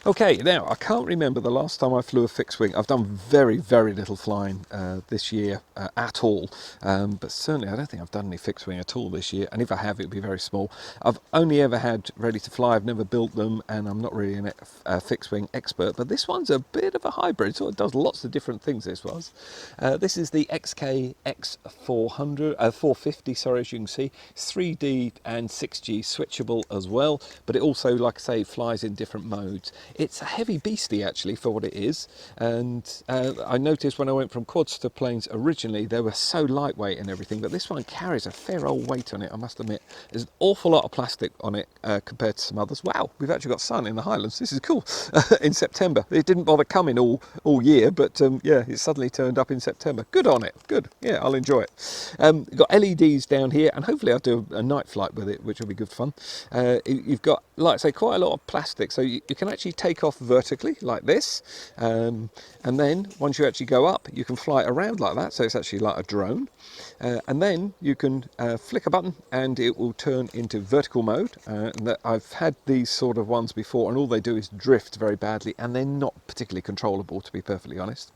Okay, now I can't remember the last time I flew a fixed wing. I've done very, very little flying this year at all, but certainly I don't think I've done any fixed wing at all this year, and if I have, it'll be very small. I've only ever had ready to fly, I've never built them, and I'm not really a fixed wing expert, but this one's a bit of a hybrid, so it does lots of different things, this was. This is the X450, sorry, as you can see. It's 3D and 6G switchable as well, but it also, like I say, flies in different modes. It's a heavy beastie actually for what it is, and I noticed when I went from quads to planes originally they were so lightweight and everything, but this one carries a fair old weight on it, I must admit. There's an awful lot of plastic on it compared to some others. Wow, we've actually got sun in the Highlands, this is cool. In September. It didn't bother coming all year, but yeah, it suddenly turned up in September. Good on it, good, yeah, I'll enjoy it. You've got LEDs down here, and hopefully I'll do a night flight with it, which will be good fun. You've got, like I say, quite a lot of plastic, so you can actually take off vertically like this, and then once you actually go up you can fly it around like that, so it's actually like a drone, and then you can flick a button and it will turn into vertical mode. And I've had these sort of ones before, and all they do is drift very badly, and they're not particularly controllable, to be perfectly honest.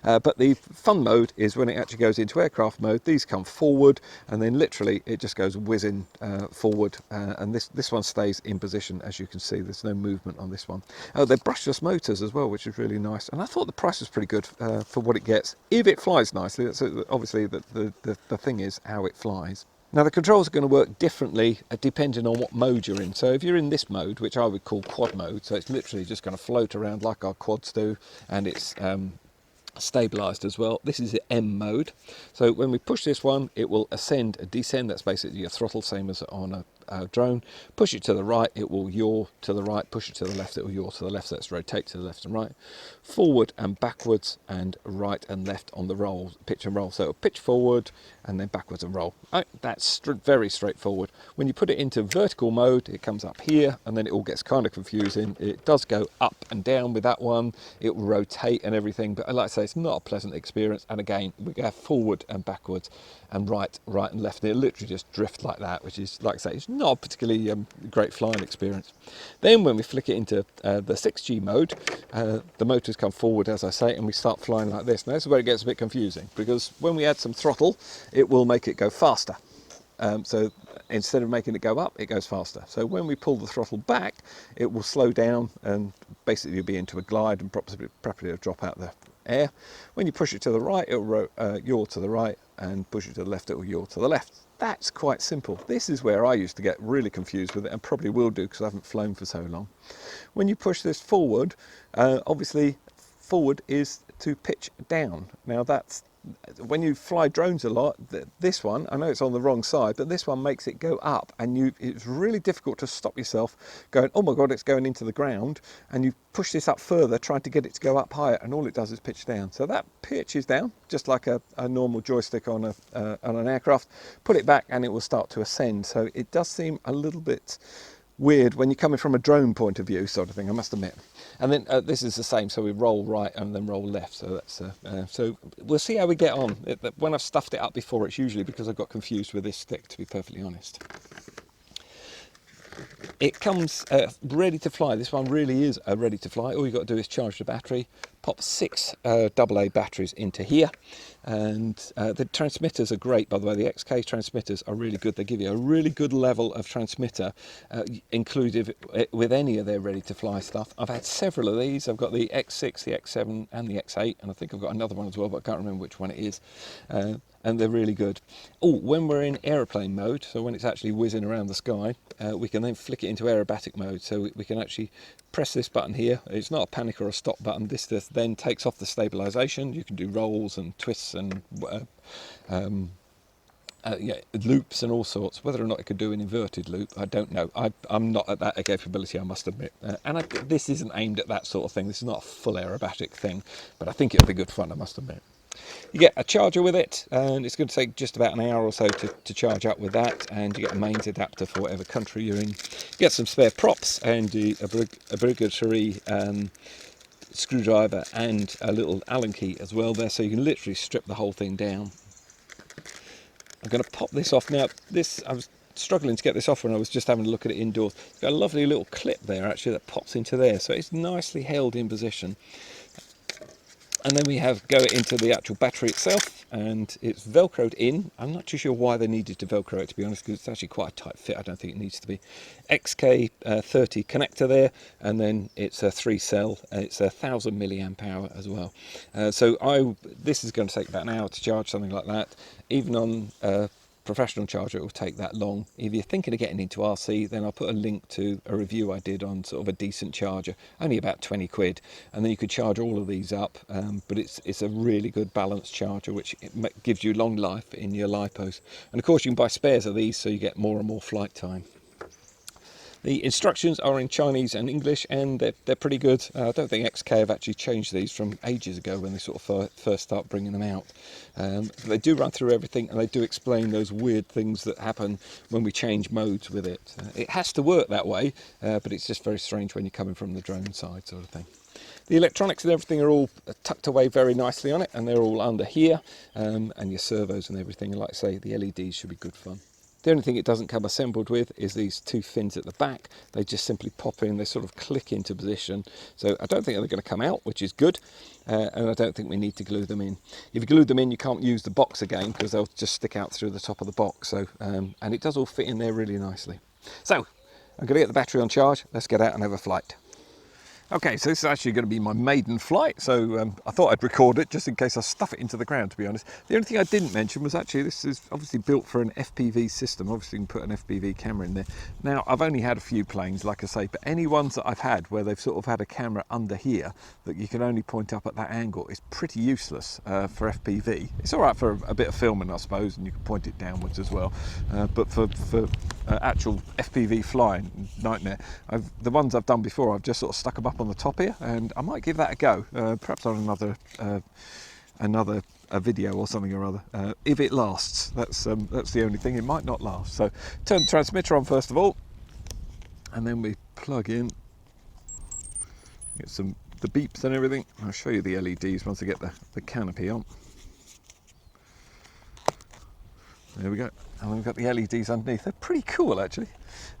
But the fun mode is when it actually goes into aircraft mode. These come forward, and then literally it just goes whizzing forward, and this one stays in position. As you can see, there's no movement on this one. They're brushless motors as well, which is really nice, and I thought the price was pretty good for what it gets, if it flies nicely. That's obviously the thing is how it flies. Now the controls are going to work differently depending on what mode you're in. So if you're in this mode, which I would call quad mode, so it's literally just going to float around like our quads do, and it's stabilized as well. This is the M mode. So when we push this one, it will ascend and descend. That's basically your throttle, same as on a drone. Push it to the right, it will yaw to the right. Push it to the left, it will yaw to the left. So let's rotate to the left and right, forward and backwards, and right and left on the roll, pitch and roll. So it'll pitch forward and then backwards and roll. Right, that's very straightforward. When you put it into vertical mode, it comes up here, and then it all gets kind of confusing. It does go up and down with that one. It will rotate and everything, but like I say, it's not a pleasant experience. And again, we go forward and backwards and right and left, and it literally just drift like that, which is, like I say, it's not a particularly great flying experience. Then when we flick it into the 6G mode, the motors come forward, as I say, and we start flying like this. Now this is where it gets a bit confusing, because when we add some throttle, it will make it go faster. So instead of making it go up, it goes faster. So when we pull the throttle back, it will slow down and basically be into a glide and probably it'll drop out the air. When you push it to the right, it will yaw to the right, and push it to the left, it will yaw to the left. That's quite simple. This is where I used to get really confused with it, and probably will do because I haven't flown for so long. When you push this forward, obviously forward is to pitch down. Now that's, when you fly drones a lot, this one, I know it's on the wrong side, but this one makes it go up, and it's really difficult to stop yourself going, oh my god, it's going into the ground, and you push this up further trying to get it to go up higher, and all it does is pitch down. So that pitches down just like a normal joystick on an aircraft. Put it back and it will start to ascend. So it does seem a little bit weird when you're coming from a drone point of view, sort of thing, I must admit. And then this is the same, so we roll right and then roll left. So that's so we'll see how we get on. When I've stuffed it up before, it's usually because I've got confused with this stick, to be perfectly honest. It comes ready to fly. This one really is ready to fly. All you've got to do is charge the battery, pop 6 AA batteries into here, and the transmitters are great, by the way. The XK transmitters are really good. They give you a really good level of transmitter included with any of their ready to fly stuff. I've had several of these. I've got the X6, the X7 and the X8, and I think I've got another one as well, but I can't remember which one it is. And they're really good. Oh, when we're in aeroplane mode, so when it's actually whizzing around the sky, we can then flick it into aerobatic mode. So we can actually press this button here. It's not a panic or a stop button. This then takes off the stabilisation. You can do rolls and twists and yeah, loops and all sorts. Whether or not it could do an inverted loop, I don't know. I'm not at that capability, I must admit. This isn't aimed at that sort of thing. This is not a full aerobatic thing, but I think it'll be good fun, I must admit. You get a charger with it, and it's going to take just about an hour or so to charge up with that, and you get a mains adapter for whatever country you're in. You get some spare props and a obligatory screwdriver and a little Allen key as well there, so you can literally strip the whole thing down. I'm going to pop this off now. This, struggling to get this off when I was just having a look at it indoors. It's got a lovely little clip there actually that pops into there, so it's nicely held in position. And then we go into the actual battery itself, and it's velcroed in. I'm not too sure why they needed to velcro it, to be honest, because it's actually quite a tight fit. I don't think it needs to be. XK30 connector there, and then it's a 3-cell. It's 1,000 milliamp hour as well. This is going to take about an hour to charge, something like that. Even on professional charger, it will take that long. If you're thinking of getting into RC, then I'll put a link to a review I did on sort of a decent charger, only about 20 quid, and then you could charge all of these up. But it's a really good balanced charger, which gives you long life in your lipos. And of course you can buy spares of these, so you get more and more flight time. The instructions are in Chinese and English, and they're pretty good. I don't think XK have actually changed these from ages ago when they sort of first start bringing them out. They do run through everything, and they do explain those weird things that happen when we change modes with it. It has to work that way, but it's just very strange when you're coming from the drone side sort of thing. The electronics and everything are all tucked away very nicely on it, and they're all under here, and your servos and everything. And like I say, the LEDs should be good fun. The only thing it doesn't come assembled with is these 2 fins at the back. They just simply pop in, they sort of click into position. So I don't think they're going to come out, which is good. And I don't think we need to glue them in. If you glue them in, you can't use the box again, because they'll just stick out through the top of the box. So, and it does all fit in there really nicely. So I'm going to get the battery on charge. Let's get out and have a flight. Okay, so this is actually going to be my maiden flight, so I thought I'd record it just in case I stuff it into the ground, to be honest. The only thing I didn't mention was actually this is obviously built for an FPV system. Obviously you can put an FPV camera in there. Now, I've only had a few planes, like I say, but any ones that I've had where they've sort of had a camera under here that you can only point up at that angle is pretty useless for FPV. It's all right for a bit of filming, I suppose, and you can point it downwards as well. But for actual FPV flying, nightmare. The ones I've done before, I've just sort of stuck them up on the top here, and I might give that a go, perhaps on another video or something or other, if it lasts. That's the only thing. It might not last. So turn the transmitter on first of all, and then we plug in, get the beeps and everything. I'll show you the LEDs once I get the canopy on. There we go. And we've got the LEDs underneath. They're pretty cool, actually.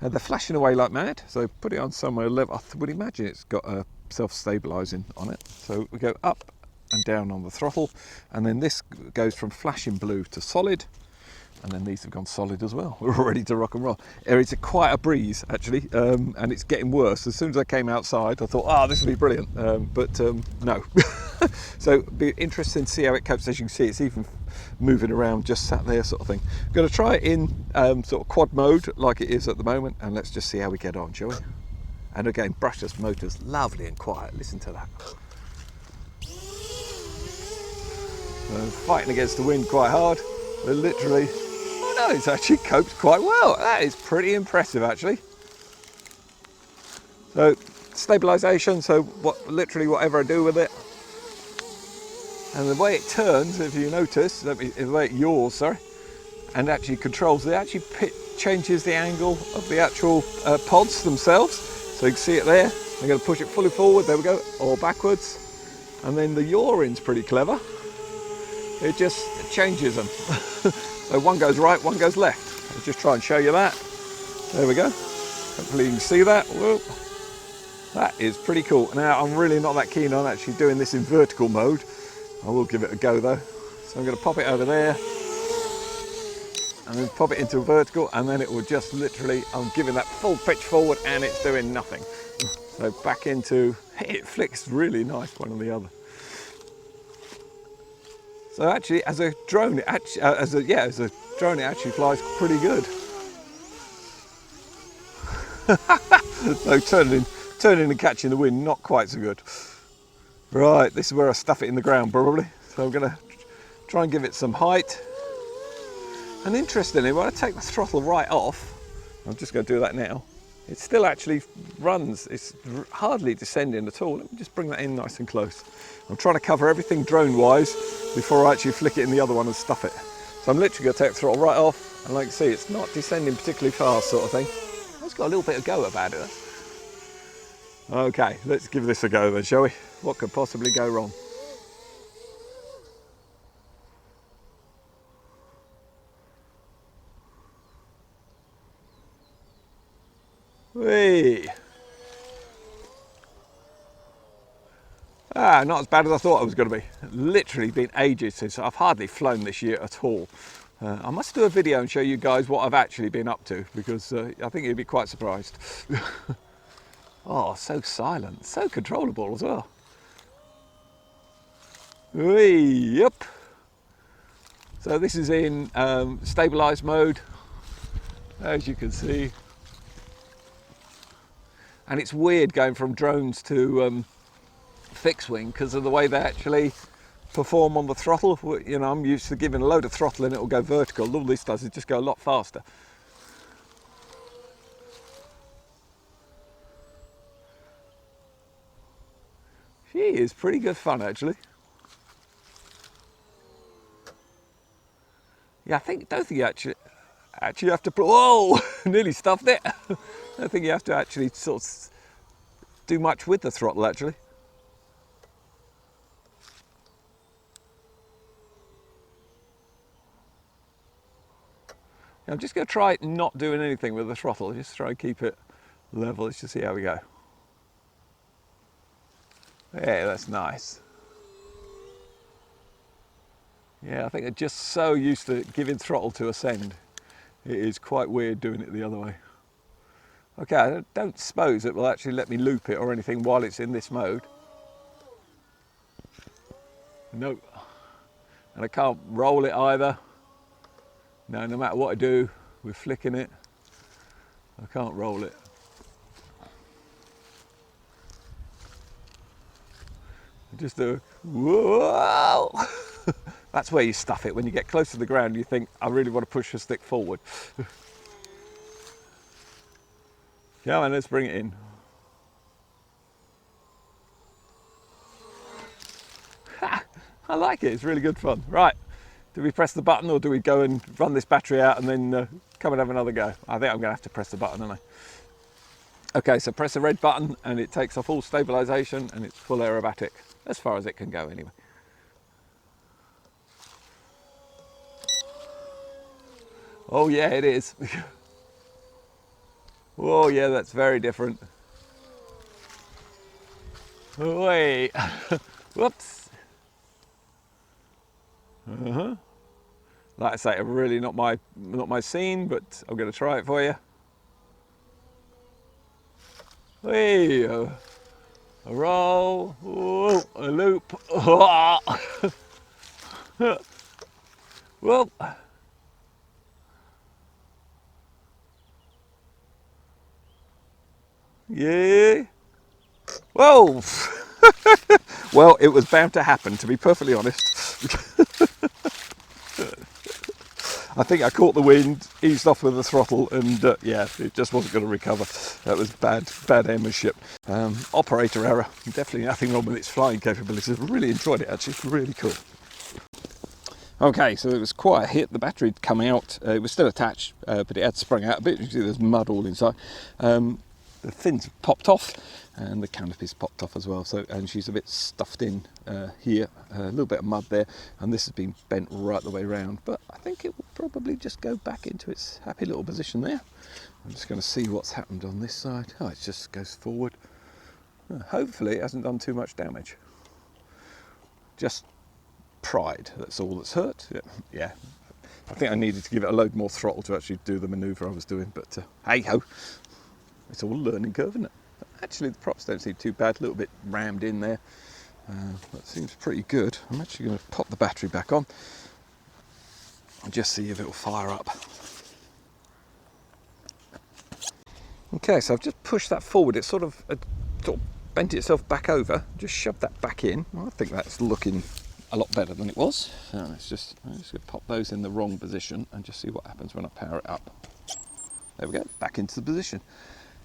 They're flashing away like mad. So put it on somewhere level. I would imagine it's got a self-stabilising on it. So we go up and down on the throttle, and then this goes from flashing blue to solid, and then these have gone solid as well. We're all ready to rock and roll. It's quite a breeze, actually, and it's getting worse. As soon as I came outside, I thought, this will be brilliant, but no. So it'll be interesting to see how it copes. As you can see, it's even moving around, just sat there sort of thing. I'm going to try it in sort of quad mode like it is at the moment, and let's just see how we get on, shall we? And again, brushless motors, lovely and quiet. Listen to that. Fighting against the wind quite hard, but literally, oh no, it's actually coped quite well. That is pretty impressive, actually. So stabilisation, so literally whatever I do with it, and the way it turns, if you notice, the way it yaws, sorry, and actually controls, it actually changes the angle of the actual pods themselves. So you can see it there. I'm going to push it fully forward, there we go, or backwards, and then the yawing's pretty clever. It just changes them. So one goes right, one goes left. I'll just try and show you that. There we go. Hopefully you can see that. Whoa. That is pretty cool. Now, I'm really not that keen on actually doing this in vertical mode. I will give it a go though. So I'm going to pop it over there, and then pop it into vertical, and then it will just literally, I'm giving that full pitch forward and it's doing nothing. So back into, it flicks really nice one or the other. So actually, as a drone, it actually, as a drone, it actually flies pretty good. So turning and catching the wind, not quite so good. Right, this is where I stuff it in the ground probably. So I'm going to try and give it some height. And interestingly, when I take the throttle right off, I'm just going to do that now, it still actually runs. It's hardly descending at all. Let me just bring that in nice and close. I'm trying to cover everything drone-wise before I actually flick it in the other one and stuff it. So I'm literally going to take the throttle right off, and like you see, it's not descending particularly fast sort of thing. It's got a little bit of go about it. Okay, let's give this a go then, shall we? What could possibly go wrong? Not as bad as I thought it was going to be. Literally been ages since I've hardly flown this year at all. I must do a video and show you guys what I've actually been up to, because I think you'd be quite surprised. Oh, so silent, so controllable as well. Yep. So this is in stabilised mode, as you can see. And it's weird going from drones to fixed wing because of the way they actually perform on the throttle. You know, I'm used to giving a load of throttle and it'll go vertical. All this does is just go a lot faster. She is pretty good fun, actually. Yeah, don't think you actually have to put, whoa, nearly stuffed it. I don't think you have to actually sort of do much with the throttle, actually. I'm just going to try not doing anything with the throttle, just try and keep it level. Let's just see how we go. Yeah, that's nice. Yeah, I think I'm just so used to giving throttle to ascend. It is quite weird doing it the other way. Okay, I don't suppose it will actually let me loop it or anything while it's in this mode. No. And I can't roll it either. No, no matter what I do with flicking it, I can't roll it. Just do, whoa! That's where you stuff it. When you get close to the ground, you think, I really want to push the stick forward. Come on, let's bring it in. I like it, it's really good fun. Right, do we press the button or do we go and run this battery out and then come and have another go? I think I'm going to have to press the button, aren't I? Okay, so press the red button and it takes off all stabilisation and it's full aerobatic, as far as it can go anyway. Oh yeah, it is. Oh yeah, that's very different. Oh, wait. Whoops. Like I say, really not my scene, but I'm going to try it for you. Hey, a roll, oh, a loop. Well, yeah. Whoa. Well, it was bound to happen, to be perfectly honest. I think I caught the wind, eased off with the throttle, and yeah, it just wasn't going to recover. That was bad airmanship. Operator error. Definitely nothing wrong with its flying capabilities. Really enjoyed it, actually. It's really cool. Okay, so it was quite a hit. The battery had come out. It was still attached, but it had sprung out a bit. You see there's mud all inside. The fins popped off and the canopy's popped off as well, so, and she's a bit stuffed in here, a little bit of mud there, and this has been bent right the way around, but I think it will probably just go back into its happy little position there. I'm just going to see what's happened on this side. Oh, it just goes forward. Hopefully it hasn't done too much damage. Just pride, that's all that's hurt. Yeah. I think I needed to give it a load more throttle to actually do the manoeuvre I was doing, but hey ho. It's all a learning curve, isn't it? Actually, the props don't seem too bad. A little bit rammed in there. That seems pretty good. I'm actually going to pop the battery back on and just see if it will fire up. Okay, so I've just pushed that forward. It sort of bent itself back over. Just shoved that back in. Well, I think that's looking a lot better than it was. So I'm just going to pop those in the wrong position and just see what happens when I power it up. There we go, back into the position.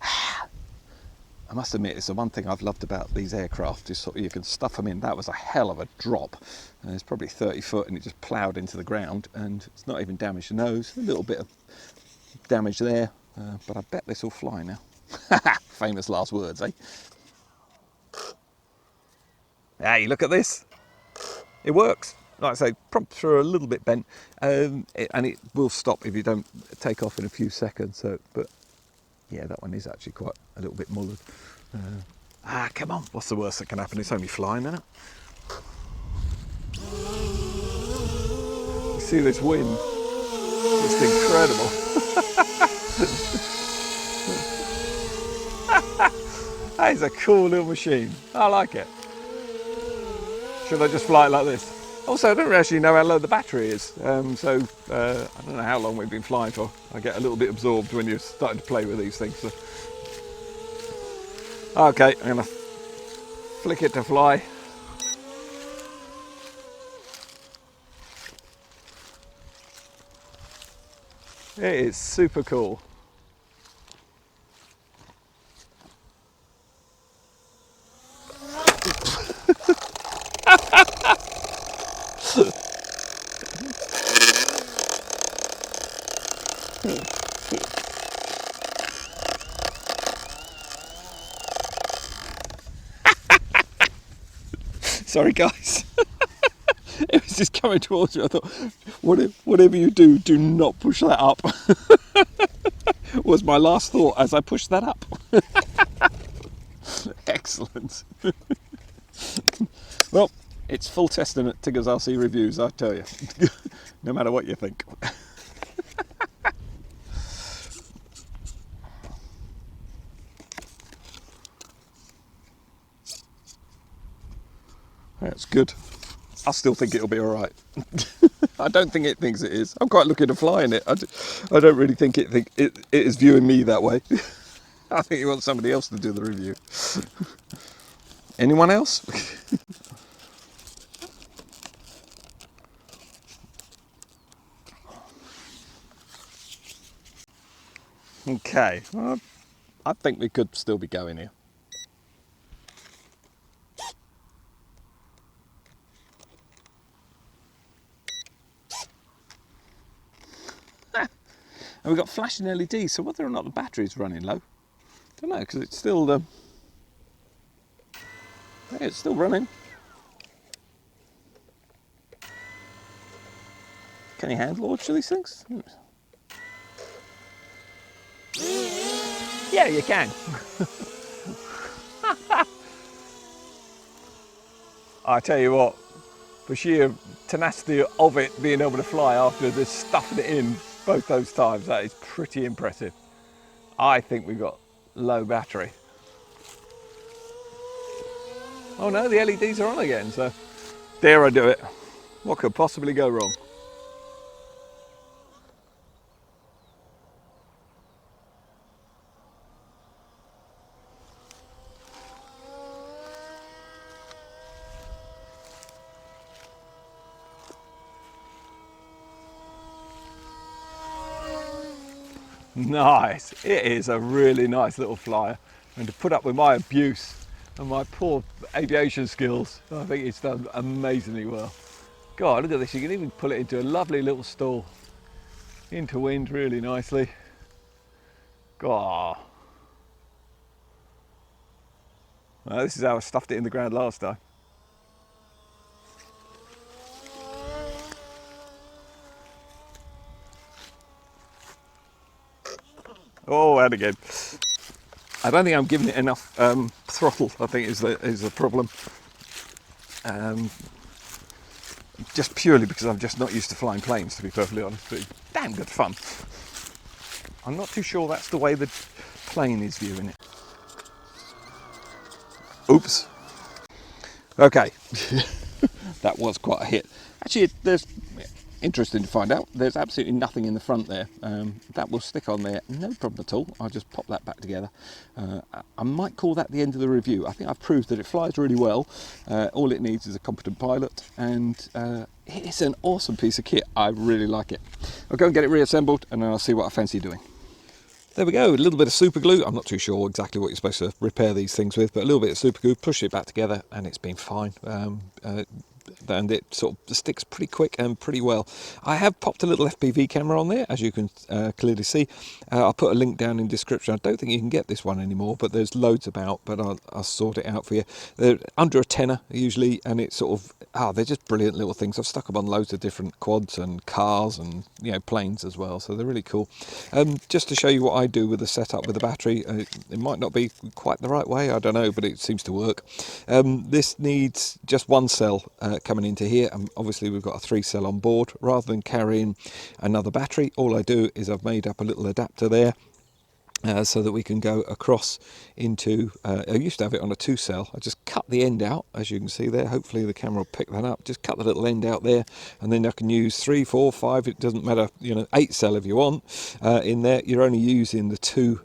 I must admit, it's the one thing I've loved about these aircraft is sort of you can stuff them in. That was a hell of a drop. And it's probably 30 foot and it just ploughed into the ground and it's not even damaged the nose. A little bit of damage there, but I bet this will fly now. Famous last words, eh? Hey, look at this. It works. Like I say, props are a little bit bent, and it will stop if you don't take off in a few seconds. So, but yeah, that one is actually quite a little bit mullered. Ah, come on. What's the worst that can happen? It's only flying, isn't it? You see this wind? It's incredible. That is a cool little machine. I like it. Should I just fly it like this? Also, I don't actually know how low the battery is, so I don't know how long we've been flying for. I get a little bit absorbed when you're starting to play with these things. So. Okay, I'm going to flick it to fly. It is super cool. Sorry guys, it was just coming towards me. I thought, whatever you do, do not push that up. Was my last thought as I pushed that up. Excellent. Well, it's full testing at Tigger's RC Reviews, I tell you. No matter what you think. That's good. I still think it'll be all right. I don't think it thinks it is. I'm quite looking to fly in it. I don't really think it is viewing me that way. I think he wants somebody else to do the review. Anyone else? Okay, well, I think we could still be going here. And we've got flashing LEDs, so whether or not the battery's running low, I don't know, because it's still yeah, it's still running. Can you hand launch these things? Yeah, you can. I tell you what, for sheer tenacity of it being able to fly after just stuffing it in both those times, that is pretty impressive. I think we've got low battery. Oh no, the LEDs are on again, so dare I do it. What could possibly go wrong? Nice, it is a really nice little flyer, and to put up with my abuse and my poor aviation skills, I think it's done amazingly well. God, look at this, you can even pull it into a lovely little stall, into wind really nicely. God. Well, this is how I stuffed it in the ground last time. Oh, and again. I don't think I'm giving it enough throttle, I think is the problem. Just purely because I'm just not used to flying planes, to be perfectly honest, but damn good fun. I'm not too sure that's the way the plane is viewing it. Oops. Okay, that was quite a hit. Actually, there's interesting to find out. There's absolutely nothing in the front there. That will stick on there, no problem at all. I'll just pop that back together. I might call that the end of the review. I think I've proved that it flies really well. All it needs is a competent pilot, and it's an awesome piece of kit. I really like it. I'll go and get it reassembled, and then I'll see what I fancy doing. There we go, a little bit of super glue. I'm not too sure exactly what you're supposed to repair these things with, but a little bit of super glue, push it back together, and it's been fine. and it sort of sticks pretty quick and pretty well. I have popped a little FPV camera on there, as you can clearly see. I'll put a link down in the description. I don't think you can get this one anymore, but there's loads about, but I'll sort it out for you. They're under a tenner usually, and it's sort of, they're just brilliant little things. I've stuck them on loads of different quads and cars and, you know, planes as well, so they're really cool. Just to show you what I do with the setup with the battery, it might not be quite the right way, I don't know, but it seems to work. This needs just one cell coming into here, and obviously we've got a 3-cell on board. Rather than carrying another battery, all I do is I've made up a little adapter there so that we can go across into, I used to have it on a 2-cell. I just cut the end out, as you can see there. Hopefully the camera will pick that up. Just cut the little end out there, and then I can use 3, 4, 5, it doesn't matter, you know, 8-cell if you want in there. You're only using the 2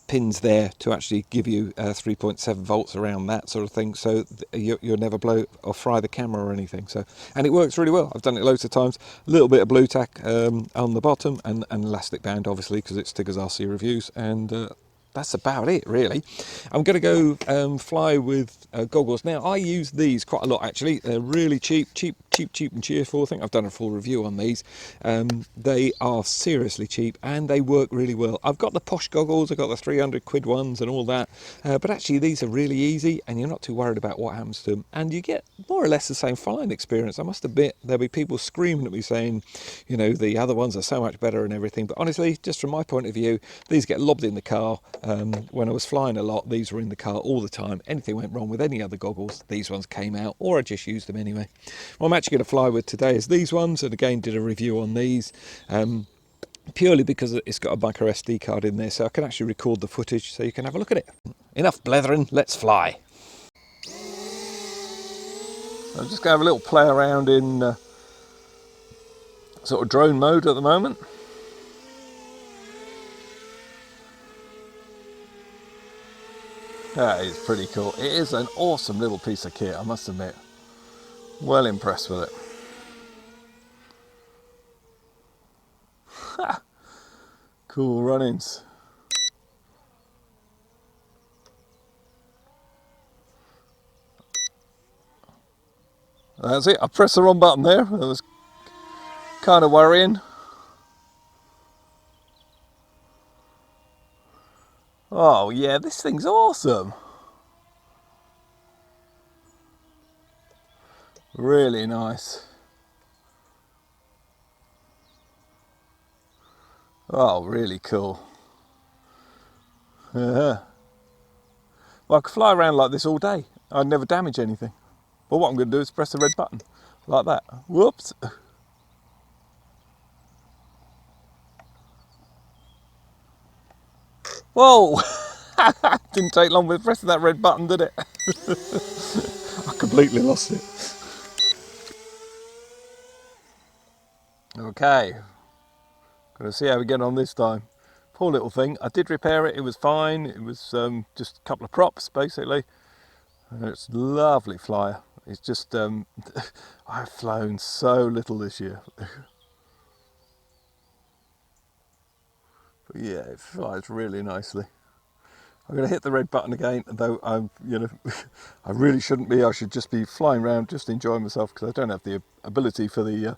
pins there to actually give you 3.7 volts around that sort of thing, so you'll never blow or fry the camera or anything. So, and it works really well. I've done it loads of times. A little bit of blue tack on the bottom, and an elastic band obviously, because it's Stiggers RC Reviews, and that's about it really. I'm going to go fly with goggles. Now I use these quite a lot actually. They're really cheap and cheerful. I think I've done a full review on these. They are seriously cheap and they work really well. I've got the posh goggles, I've got the 300 quid ones and all that, but actually these are really easy and you're not too worried about what happens to them, and you get more or less the same flying experience. I must admit there'll be people screaming at me saying, you know, the other ones are so much better and everything, but honestly, just from my point of view, these get lobbed in the car. When I was flying a lot, these were in the car all the time. Anything went wrong with any other goggles, these ones came out, or I just used them anyway. What I'm actually going to fly with today is these ones, and again did a review on these, purely because it's got a micro SD card in there, so I can actually record the footage so you can have a look at it. Enough blethering, let's fly. I'm just going to have a little play around in sort of drone mode at the moment. That is pretty cool. It is an awesome little piece of kit, I must admit. Well impressed with it. Cool run-ins. That's it, I pressed the wrong button there. That was kind of worrying. Oh yeah, this thing's awesome. Really nice. Oh, really cool. Well, I could fly around like this all day. I'd never damage anything. But what I'm going to do is press the red button, like that. Whoops. Whoa! Didn't take long with pressing that red button, did it? I completely lost it. Okay, gonna see how we get on this time. Poor little thing. I did repair it, it was fine. It was just a couple of props basically. And it's a lovely flyer. It's just, I've flown so little this year. But yeah, it flies really nicely. I'm going to hit the red button again, though I'm, you know, I really shouldn't be. I should just be flying around, just enjoying myself, because I don't have the ability for the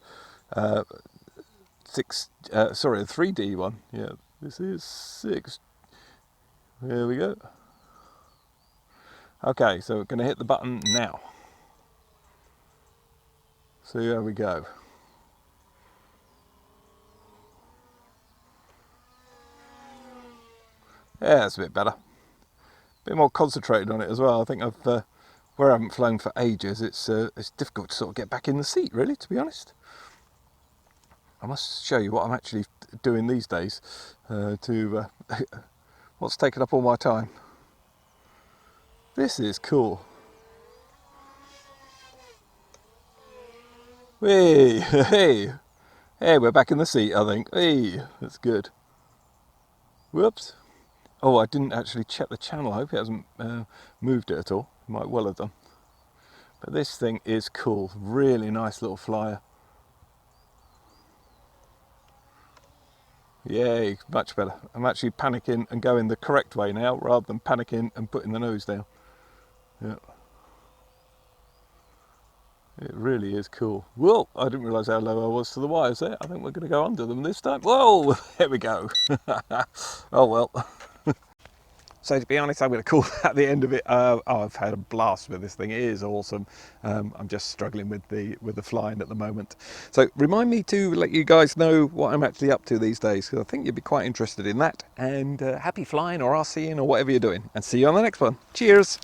3D one. Yeah, this is 6. Here we go. Okay, so we're going to hit the button now. So here we go. Yeah, that's a bit better. Bit more concentrated on it as well. I think where I haven't flown for ages, it's difficult to sort of get back in the seat, really, to be honest. I must show you what I'm actually doing these days to what's taken up all my time. This is cool. Hey, hey, hey, we're back in the seat, I think. Hey, that's good. Whoops. Oh, I didn't actually check the channel. I hope it hasn't moved it at all. Might well have done. But this thing is cool. Really nice little flyer. Yay, much better. I'm actually panicking and going the correct way now, rather than panicking and putting the nose down. Yeah. It really is cool. Whoa, I didn't realise how low I was to the wires there. I think we're going to go under them this time. Whoa, there we go. Oh well. So to be honest, I'm going to call that the end of it. I've had a blast with this thing. It is awesome. I'm just struggling with the flying at the moment. So remind me to let you guys know what I'm actually up to these days, because I think you'd be quite interested in that. And happy flying or RCing or whatever you're doing. And see you on the next one. Cheers.